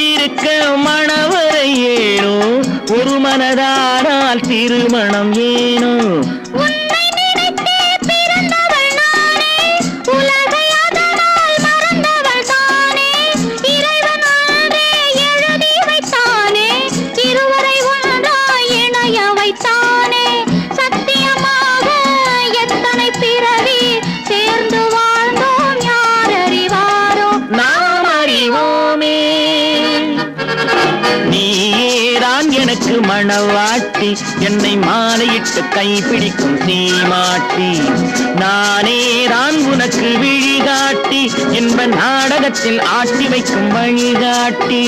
இருக்க மணவரை ஏனோ ஒரு மனதானால் திருமணம் ஏனோ எனக்கு மணவாட்டி என்னை மாலையிட்டு கைப்பிடிக்கும் சீமாட்டி நானேதான் உனக்கு விழிகாட்டி என்ப நாடகத்தில் ஆட்டி வைக்கும் வழிகாட்டி